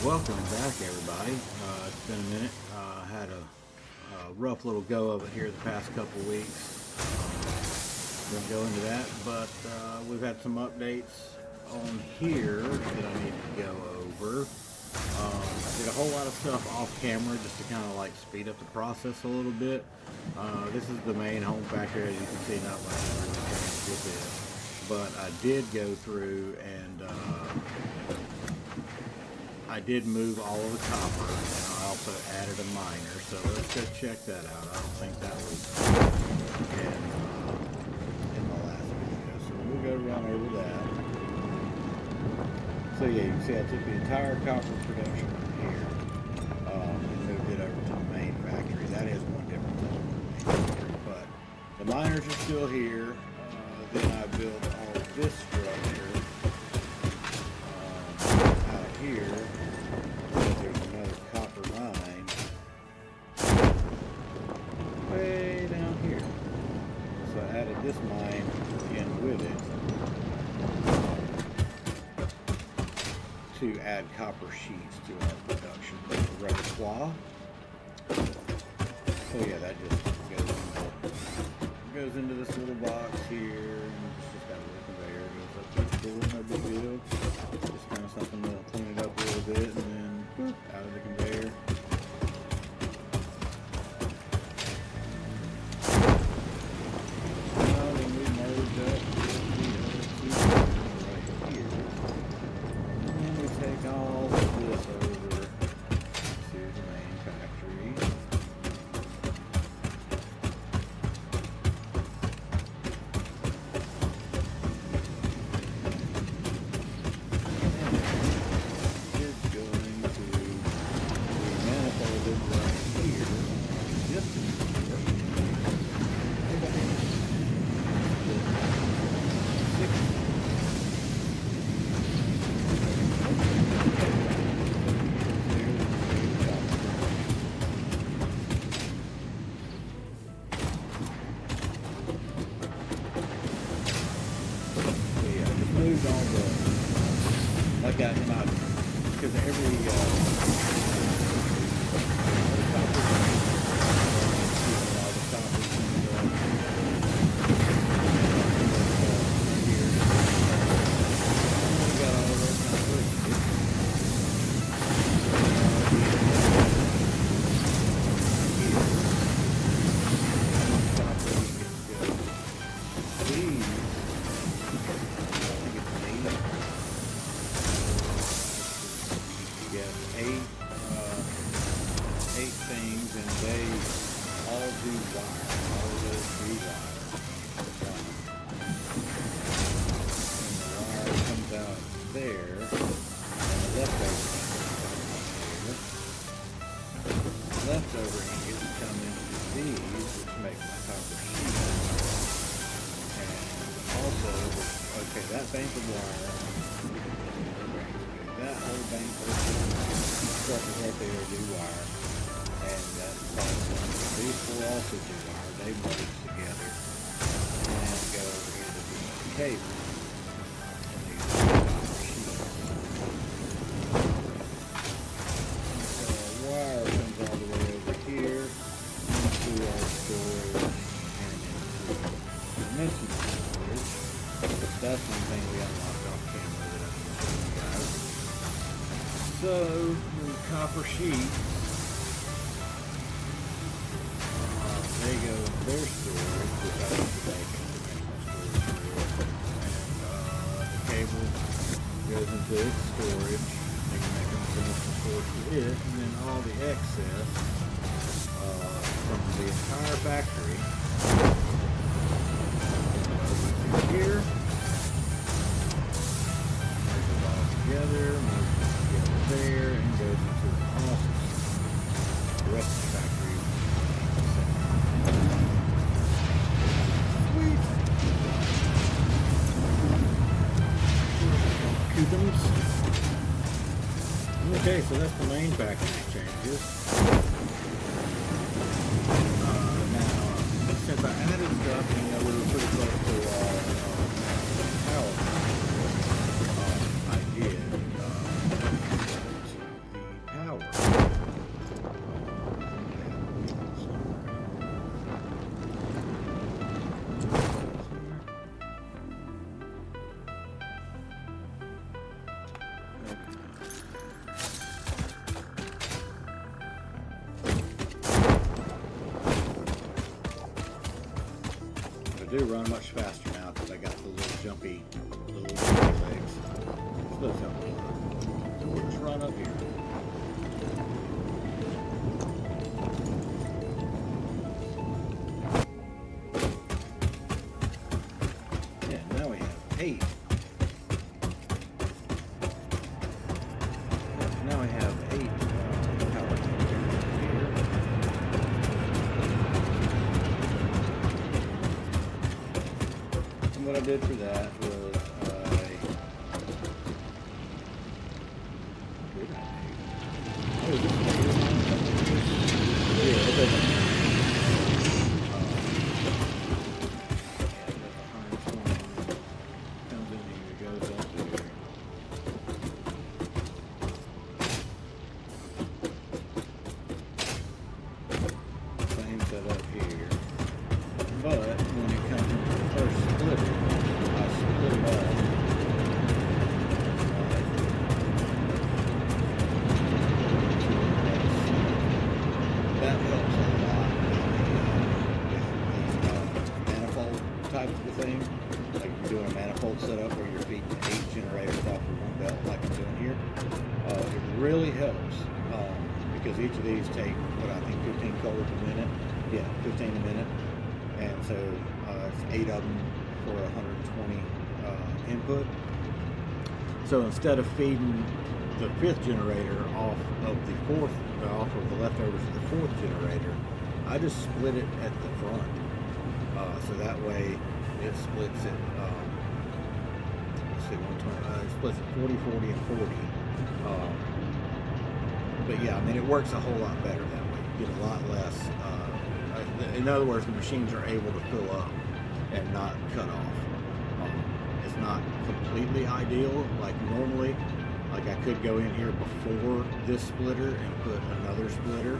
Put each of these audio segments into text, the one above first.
Welcome back, everybody. It's been a minute. Had a rough little go of it here the past couple weeks. Won't go into that, but we've had some updates on here that I need to go over. I did a whole lot of stuff off camera just to kind of like speed up the process a little bit. This is the main home factory, as you can see, not much really changed with it. But I did go through and I did move all of the copper, and I also added a miner, so let's go check that out. I don't think that was in the last video, so we'll go run over that. So yeah, you can see I took the entire copper production from here and moved it over to the main factory. That is one difference than the main factory, but the miners are still here. Then I built all of this structure out here. There's another copper mine way down here. So I added this mine in with it to add copper sheets to our production. The repertoire. So yeah, that just goes into this little box here, and it's just got a little conveyor. Goes up to the floor, no big deal. Just kind of something to clean it up a little bit, and then boop, out of the conveyor. Now then we merge up the right here, and then we take all of this over to the main factory. Moved all the, like that, because every eight things, and they all do wire. All of those do wire. And the wire comes out there, and the leftover ingots come into these, which make my copper sheet. And also, okay, that bank of wire, that whole bank of structures right there do wire. And that's these four also do wire. They merge together and go over here to the cable. And these are copper sheets. So our wire comes all the way over here into our storage and into dimension storage. That's one thing we unlocked off camera that I can show you guys. So the copper sheets, they go into their storage, which I use today for dimensional storage for. And the cable goes into its storage. They can make them dimensional storage for it. And then all the excess from the entire factory goes here. Merge it all together, there, and goes into the awesome the rest of the factory. Sweet. Coupons. Okay, so that's the main factory changes. Now, since I added stuff, you know, we were pretty close to power. I did do run much faster now because I got the little jumpy legs. So those help a lot. So we'll just run up here. Yeah, now we have 8. Now we have 8 power generators here. And what I did for that was type of thing, like you're doing a manifold setup where you're feeding 8 generators off of one belt like I'm doing here. It really helps because each of these take, what I think, 15 colds a minute. Yeah, 15 a minute. And so it's 8 of them for 120 input. So instead of feeding the 5th generator off of the leftovers of the 4th generator, I just split it at the front. So that way it splits it, let's see, 120, it splits it 40, 40, and 40. But yeah, I mean, it works a whole lot better that way. You get a lot less, in other words, the machines are able to fill up and not cut off. It's not completely ideal, like normally. Like I could go in here before this splitter and put another splitter.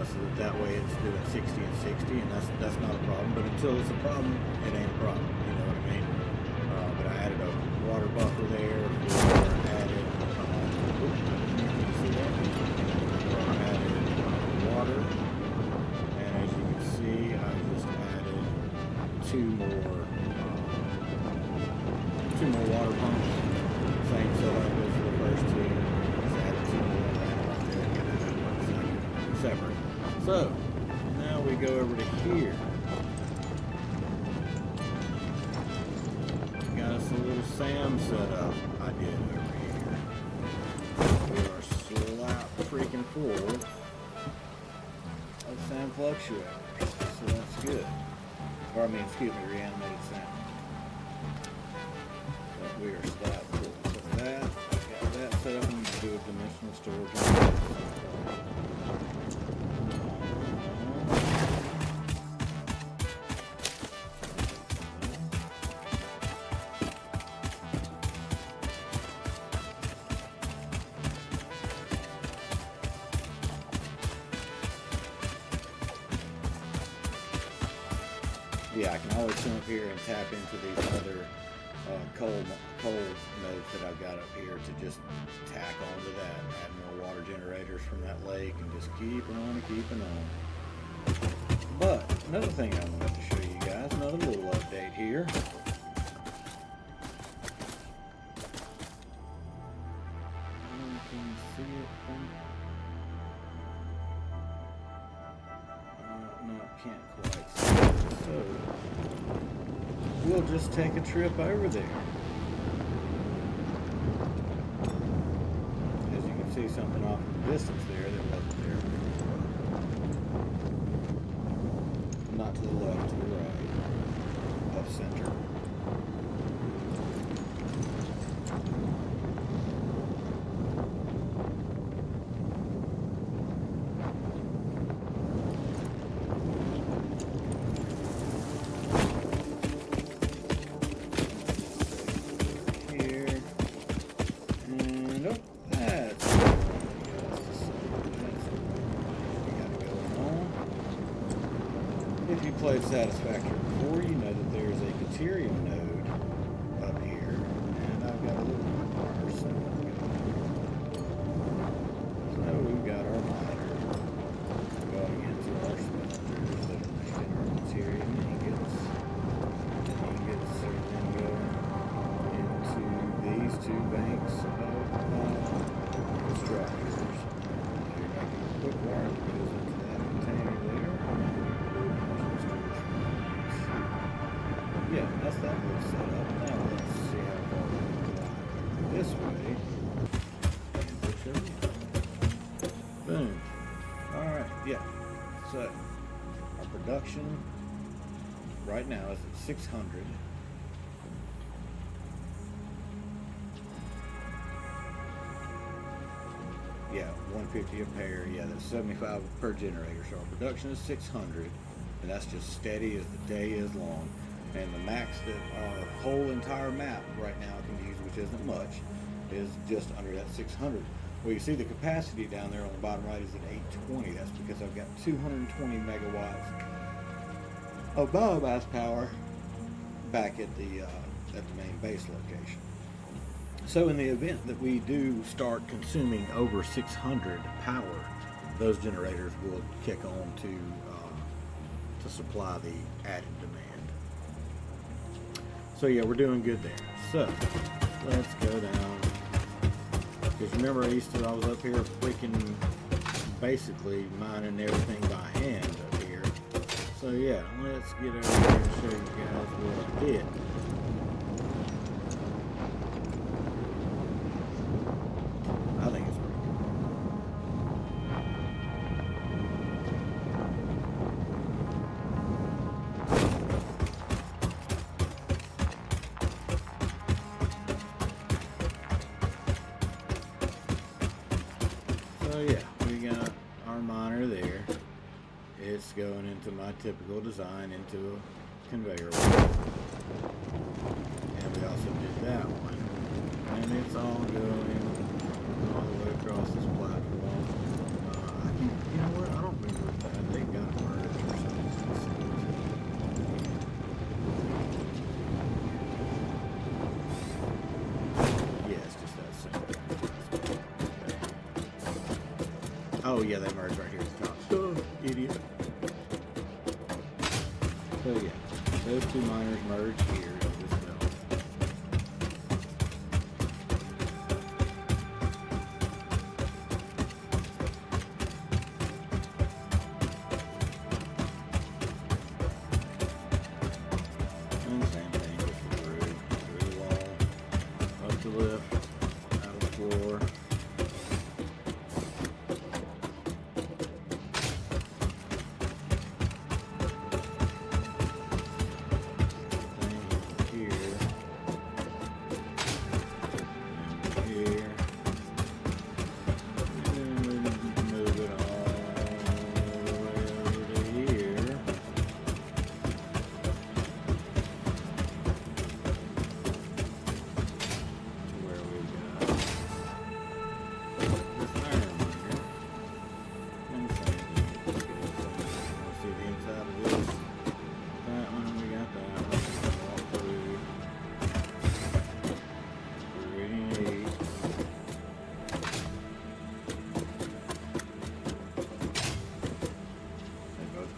So that way it's doing 60 and 60, and that's not a problem. But until it's a problem, it ain't a problem. You know what I mean? But I added a water buffer there. I added water, and as you can see, I just added two more water pumps. Same setup as the first 2. Just added 2 more right there. Get it separate. So, now we go over to here. Got us a little SAM setup I did over here. We are slap freaking full of SAM fluctuators. So that's good. Or I mean, excuse me, reanimated SAM. But we are slap full. So that, got that set up and do a dimensional storage. Yeah, I can always come up here and tap into these other coal nodes that I've got up here to just tack onto that, add more water generators from that lake, and just keep on and keeping on. But another thing I wanted to show you guys, another little update here. Can you see it? No, can't quite see it. So we'll just take a trip over there. As you can see, something off in the distance there that wasn't there before. Not to the left, to the right, off center. If you played Satisfactory before, you know that there's a Caterium node up here, and I've got a little monitor set up. So we've got our monitor going into our smelters that are making our Caterium ingots. yeah, so our production right now is at 600. Yeah, 150 a pair. Yeah, that's 75 per generator. So our production is 600, and that's just steady as the day is long. And the max that our whole entire map right now can use, which isn't much, is just under that 600. Well, you see the capacity down there on the bottom right is at 820. That's because I've got 220 megawatts of biomass power back at the main base location. So in the event that we do start consuming over 600 power, those generators will kick on to supply the added demand. So yeah, we're doing good there. So let's go down. Because remember, I was up here freaking basically mining everything by hand up here. So yeah, let's get over here and show you guys what I did. I think it's pretty cool. So yeah, we got our miner there. It's going into my typical design into a conveyor belt. And we also did that one. And it's all going all the way across this platform. You know what? I don't remember that. They got merged or something. Yeah, it's just that same thing. Okay. Oh yeah, they merged right here at the top. Duh, idiot. So yeah, those two miners merged here in this belt. And the same thing, just through the wall, up the lift, out of the floor.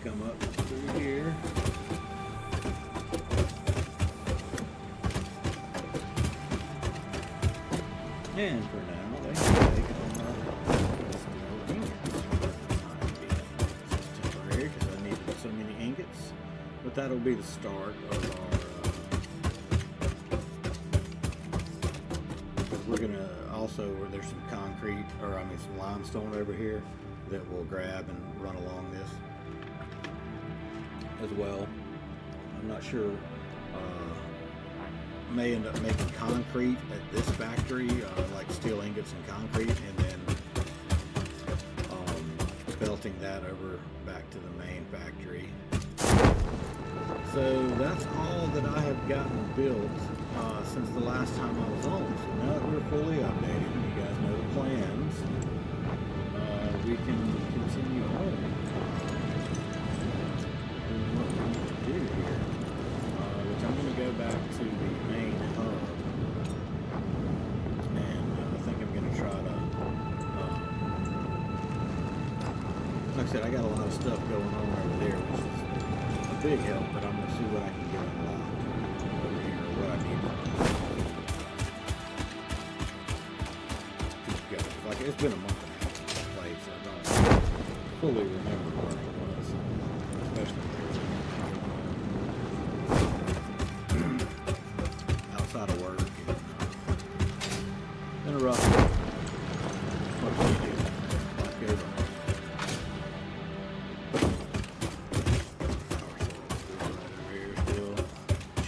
Come up through here. And for now, they can take It's temporary because I needed so many ingots. But that'll be the start of because we're gonna also, there's some concrete, or I mean some limestone over here that we'll grab and run along this as well. I'm not sure. May end up making concrete at this factory, like steel ingots and concrete, and then belting that over back to the main factory. So that's all that I have gotten built since the last time I was on. So now that we're fully updated, and you guys know the plans, we can continue on. What we need to do here, which I'm going to go back to the main hub, and I think I'm going to try to, like I said, I got a lot of stuff going on over there, which is a big help, but I'm going to see what I can get unlocked over here, or what I need to go. Like, it's been a month and a half since I played, so I don't fully remember where it was, especially outside of work. Been a rough one. What can you do? Life goes on.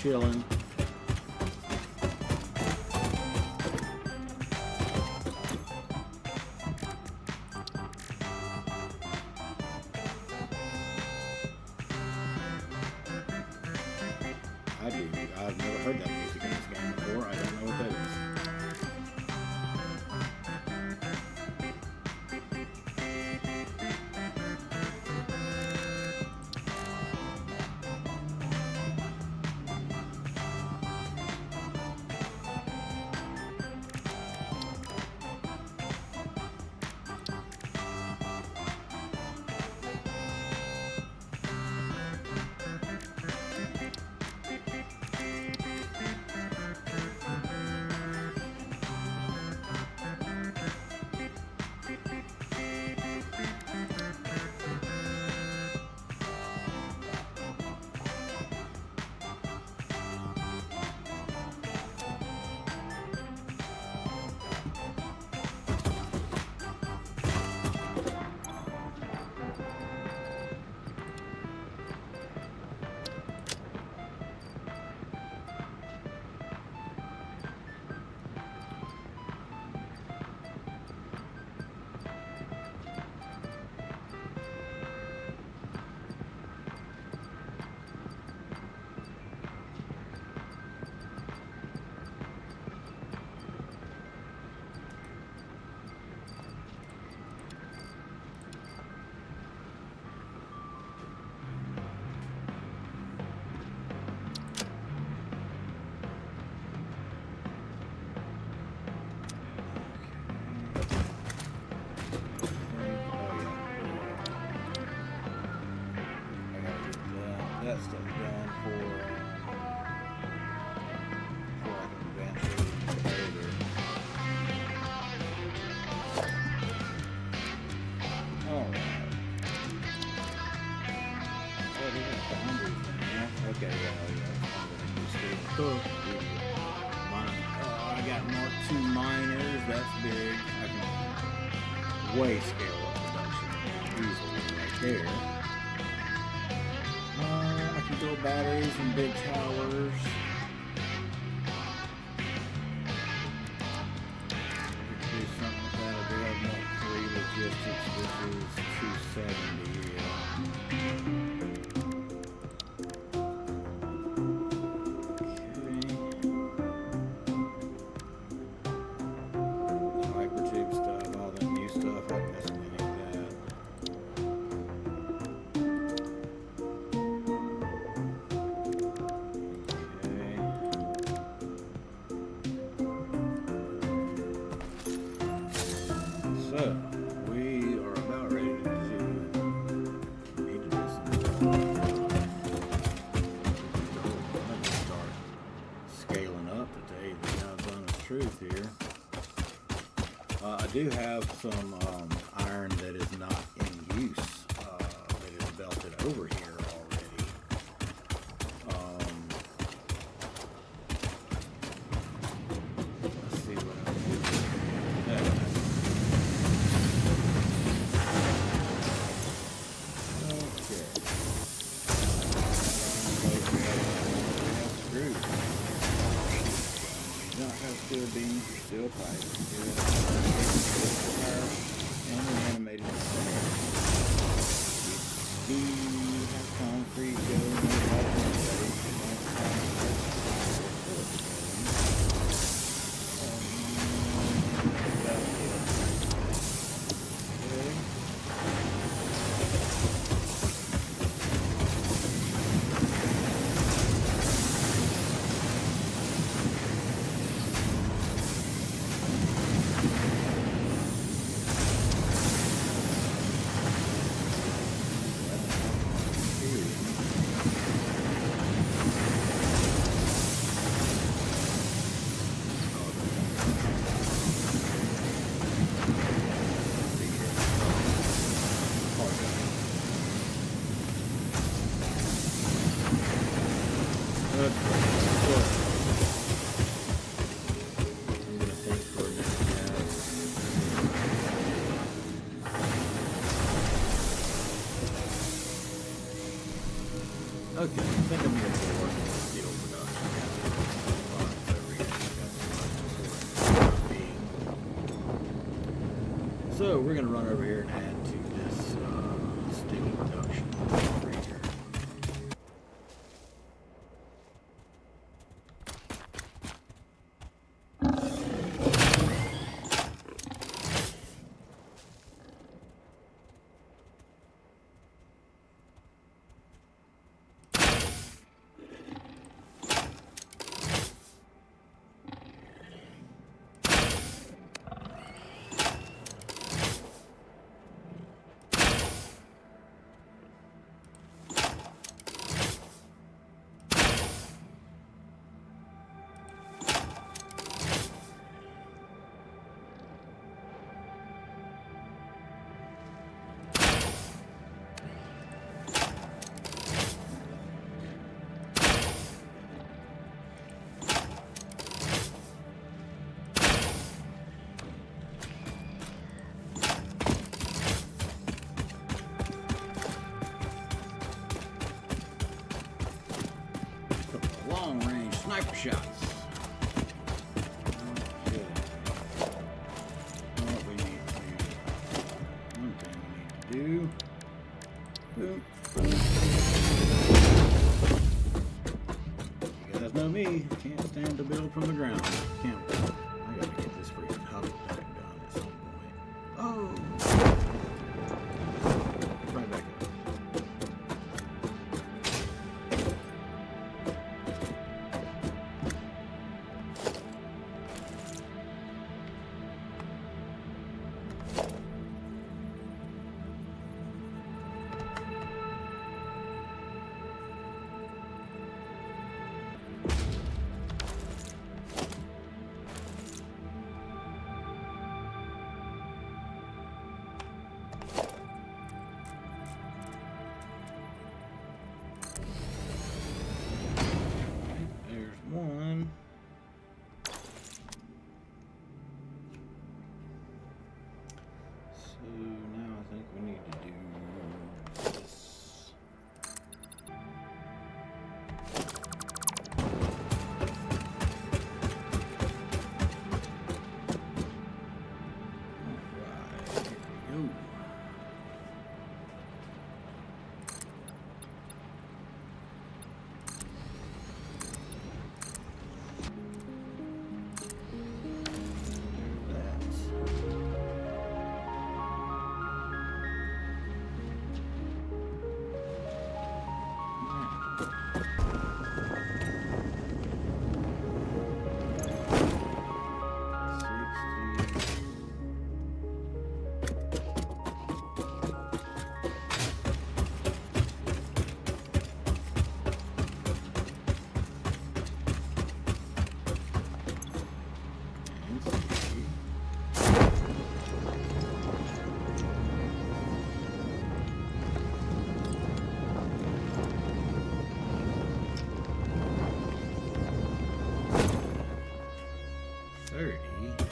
chilling. I do. I've never heard that music in this game before. I don't know what that is. That stuff done before I can advance further. Alright. Oh, these are foundries now. Okay, I got Mark II miners. That's big. I can way scale up production easily right there. I can build batteries and big towers. Do something with that. I do have Mark III logistics, which is 270. Okay. Hypertube stuff, all that new stuff. I can mess with any of that. So, we are about ready to do some. Let's start scaling up to tell you the God's honest truth here. I do have some iron that is not in use, that is belted over here already. Let's see what I can do. Steel beams, steel pipe, and an animated concrete Okay, I think I'm going to work on steel production. So we're going to run over here and add to this sticky production right here. Long-range sniper shots. Okay. What we need to do. One thing we need to do. Boom. You guys know me. Can't stand to build from the ground. Can't we? I gotta get this freaking hub back done at some point. Oh! Right back up. 1. So now I think we need to do this. Alright, here we go.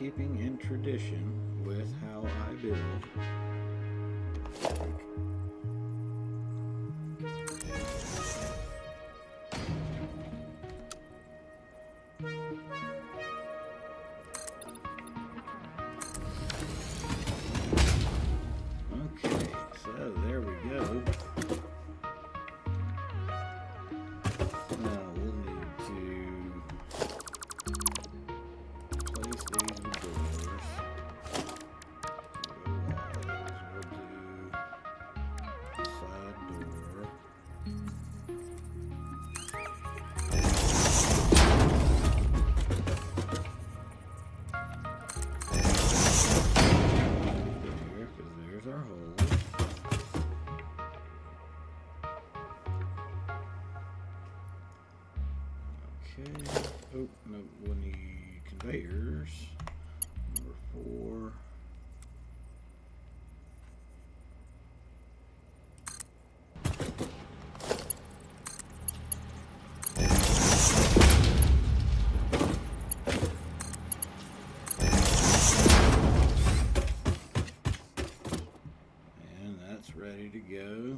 keeping in tradition with how I build. Okay, so there we go. Now we'll need to place these with doors. We'll do a side door. There, because there's our hole. Okay. Oh, no, we'll need conveyors. Number 4. And that's ready to go.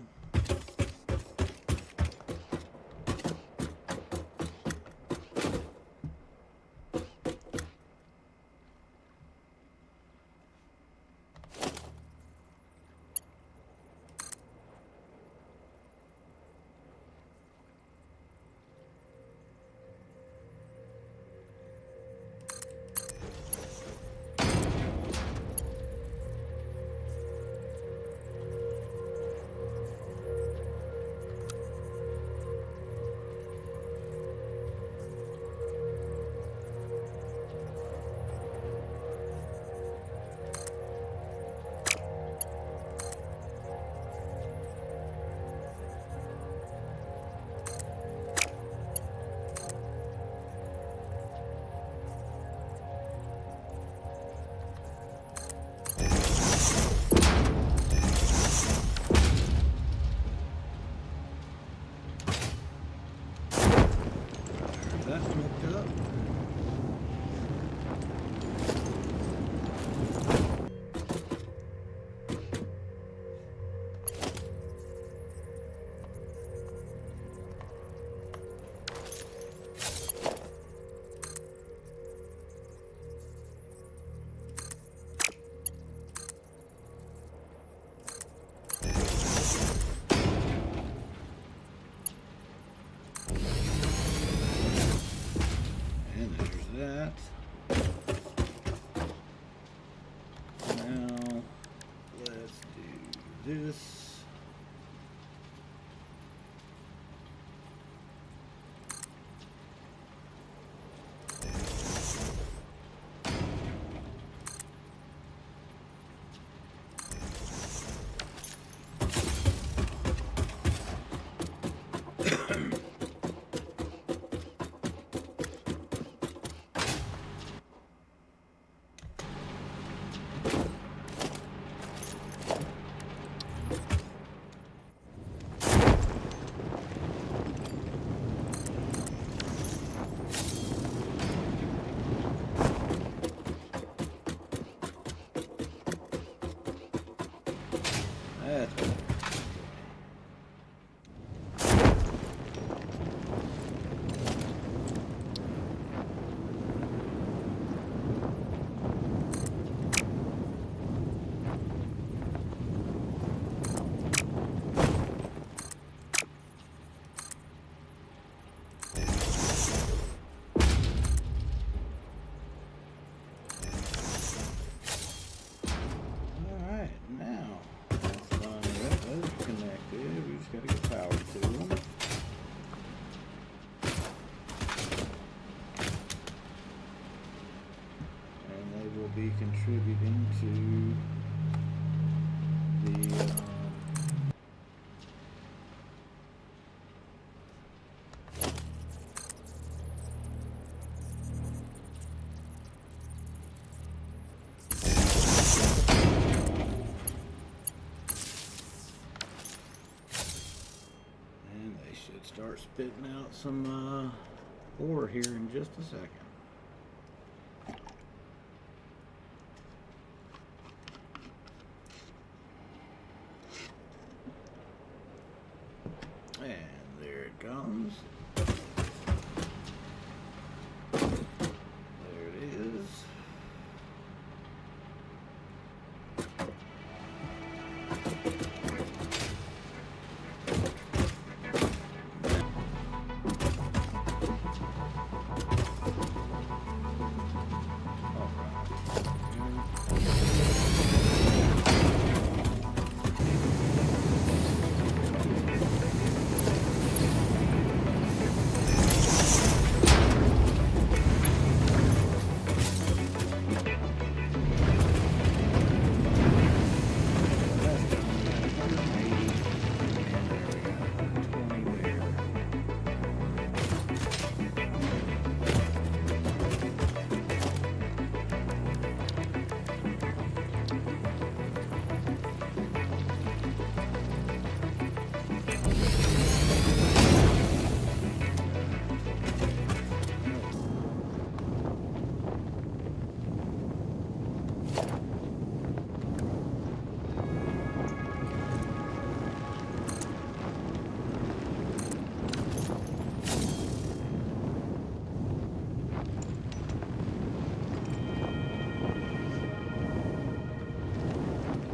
That's hooked up. And there's that. Now, let's do this. That's better. Alright, now that's fine. Yep, those are connected. We just gotta get power to them. And they will be contributing to the and they should start spitting out some ore here in just a second. comes. There it is.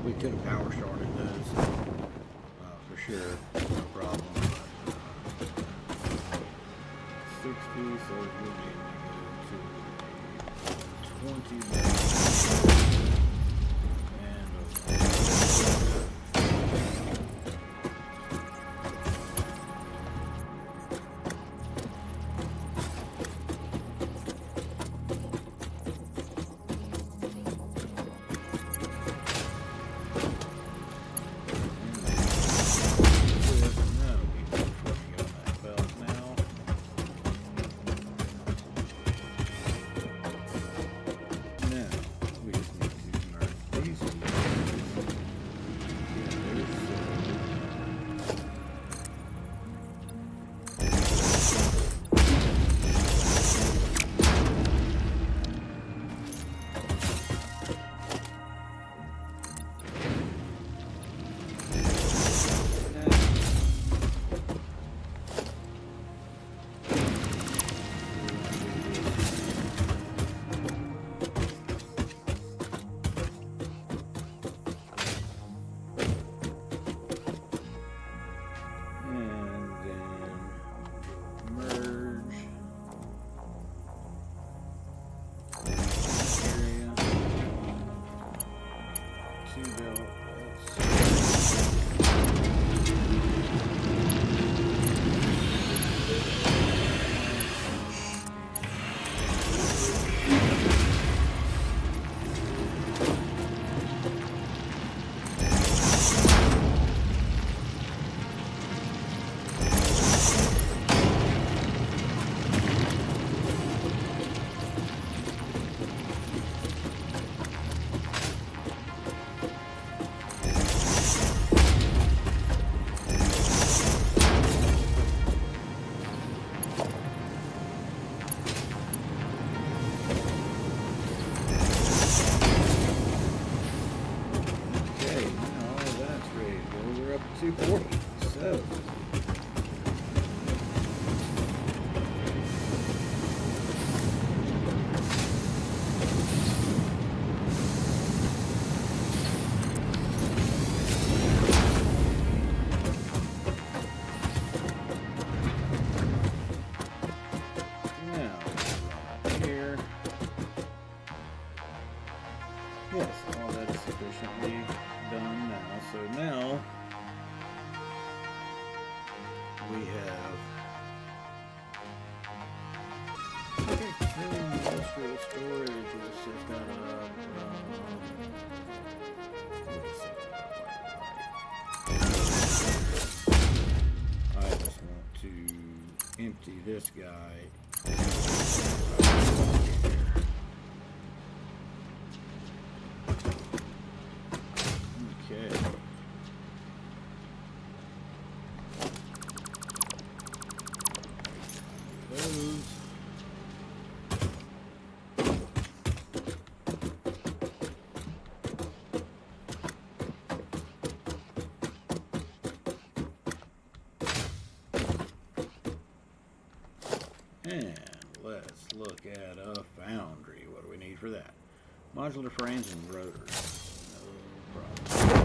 We could have power started those for sure, no problem. 60, so we need to go to 20 and okay, now that's ready to go. We're up to 240. So here. Yes, all that is sufficiently done now. So now we have industrial storage. We'll set that up. I just want to empty this guy. Okay. Those. And let's look at a foundry. What do we need for that? Modular frames and rotors. No problem.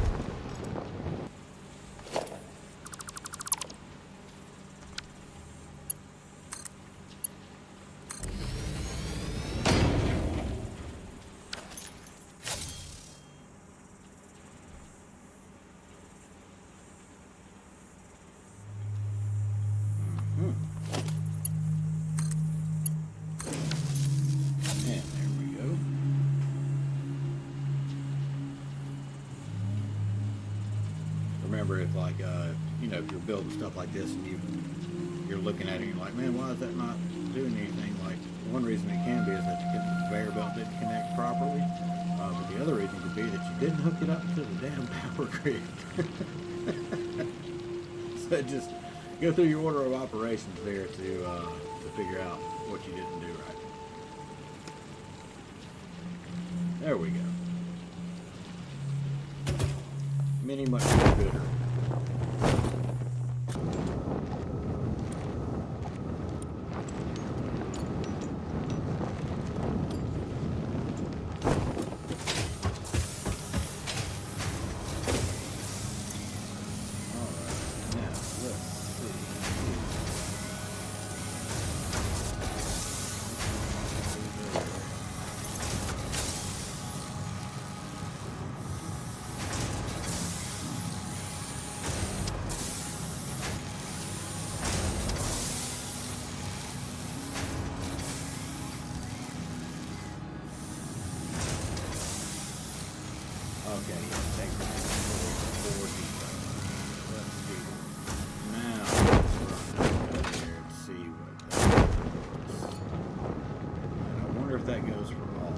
Remember, if like you know, if you're building stuff like this and you're looking at it, and you're like, man, why is that not doing anything? Like, one reason it can be is that the conveyor belt didn't connect properly, but the other reason could be that you didn't hook it up to the damn power grid. So just go through your order of operations there to figure out what you didn't do right. There we go. Many much gooder. Okay, thanks for let's see. Now let's run here and see what that is. And I wonder if that goes for all.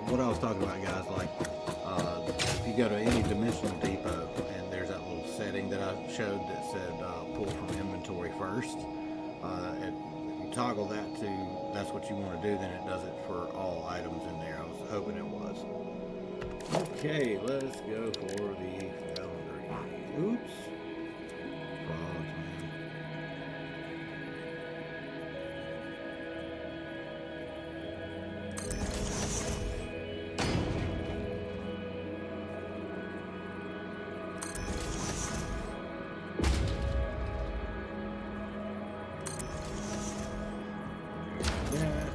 What I was talking about, guys, like if you go to any dimensional depot and there's that little setting that I showed that said pull from inventory first, and if you toggle that to that's what you want to do, then it does it for all items in there. I was hoping it was. Okay, let's go for the foundry. Oops. Frogs, man.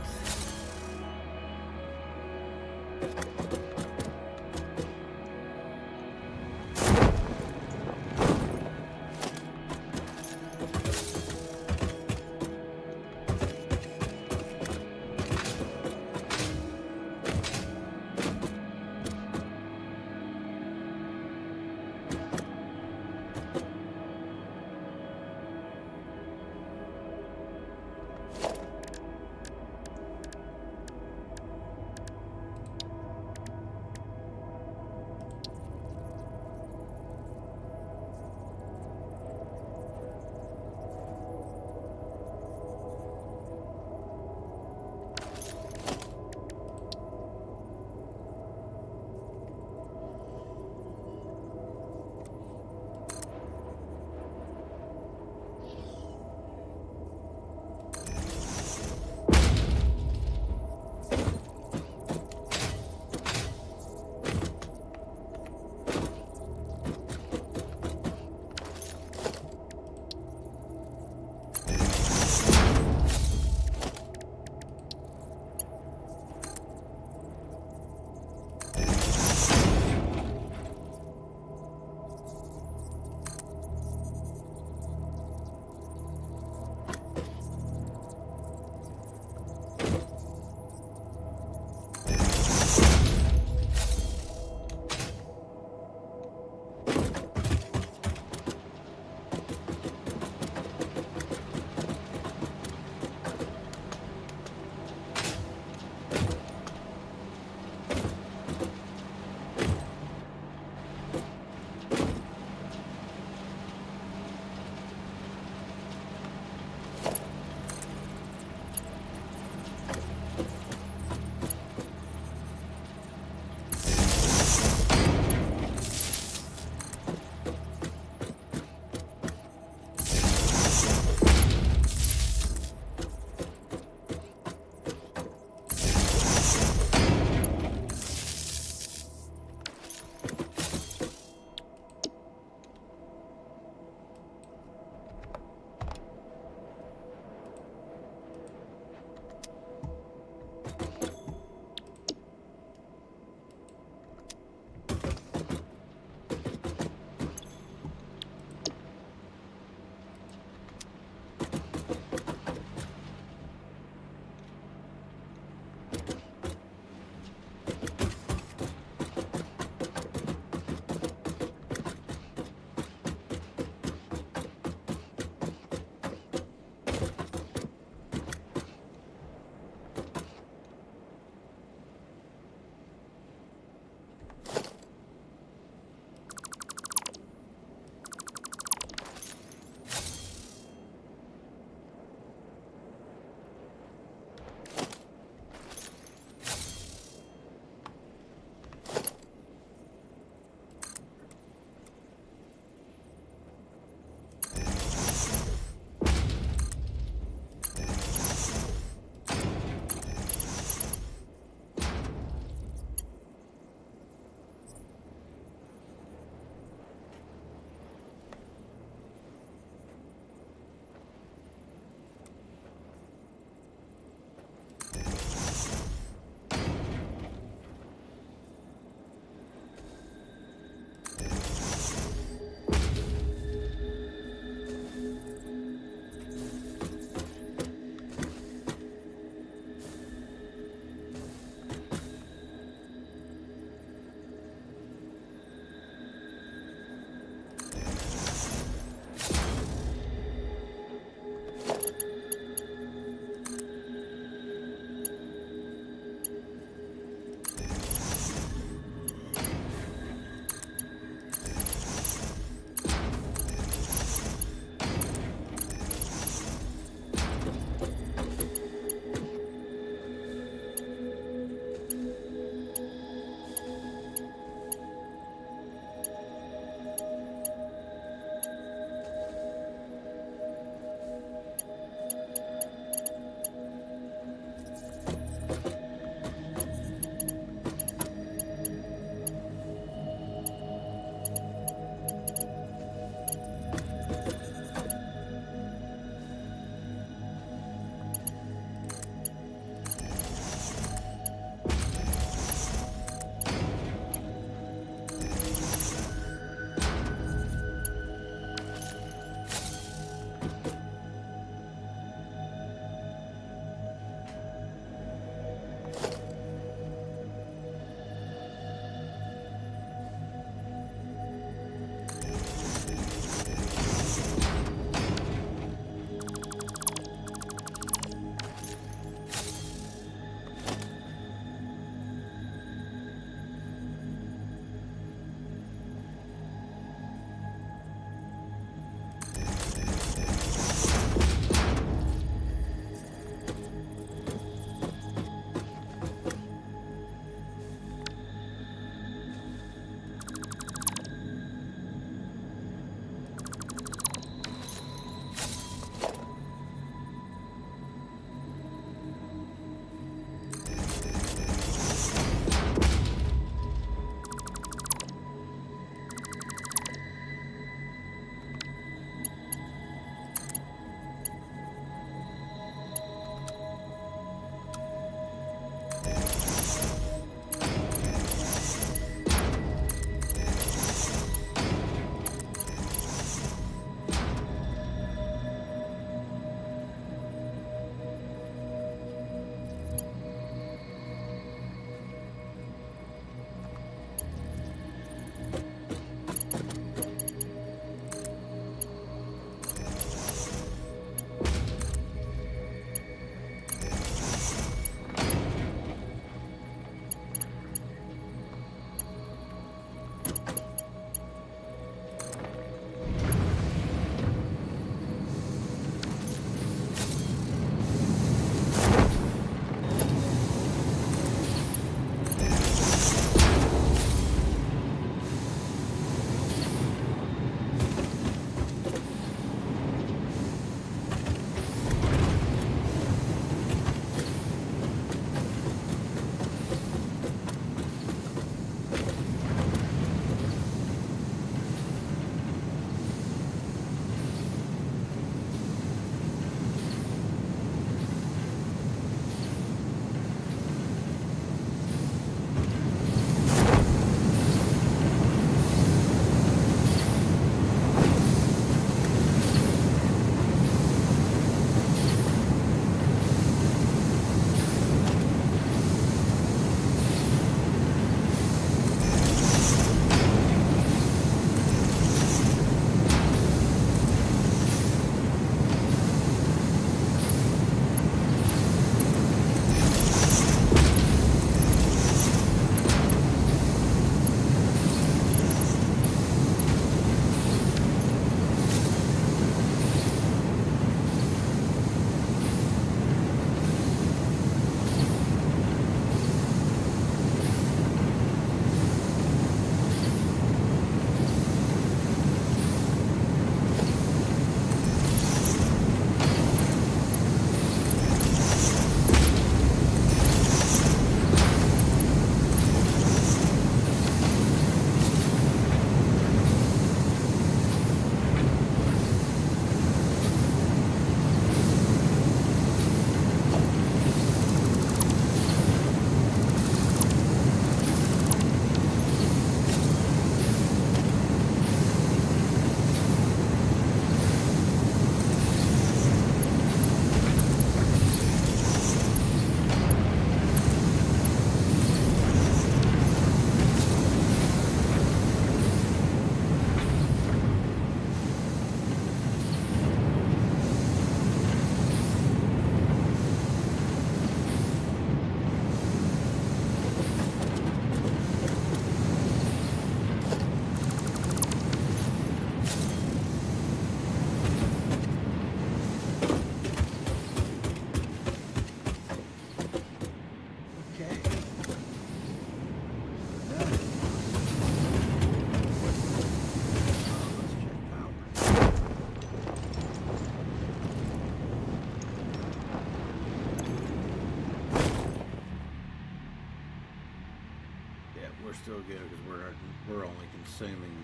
still good because we're only consuming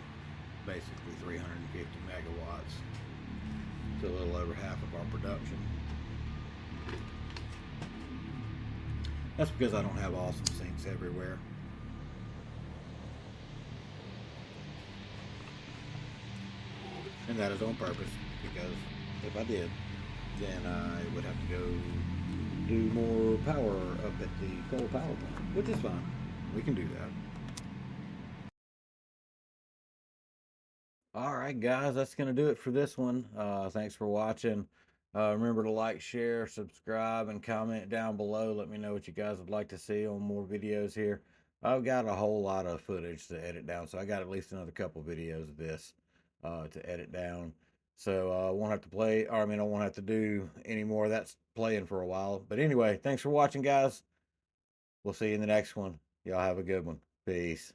basically 350 megawatts, to a little over half of our production. That's because I don't have awesome sinks everywhere. And that is on purpose, because if I did, then I would have to go do more power up at the coal power plant, which is fine. We can do that. All right, guys, that's going to do it for this one. Thanks for watching. Remember to like, share, subscribe, and comment down below. Let me know what you guys would like to see on more videos here. I've got a whole lot of footage to edit down, so I got at least another couple videos of this to edit down. So I won't have to play, or I mean, I won't have to do any more of that playing for a while. But anyway, thanks for watching, guys. We'll see you in the next one. Y'all have a good one. Peace.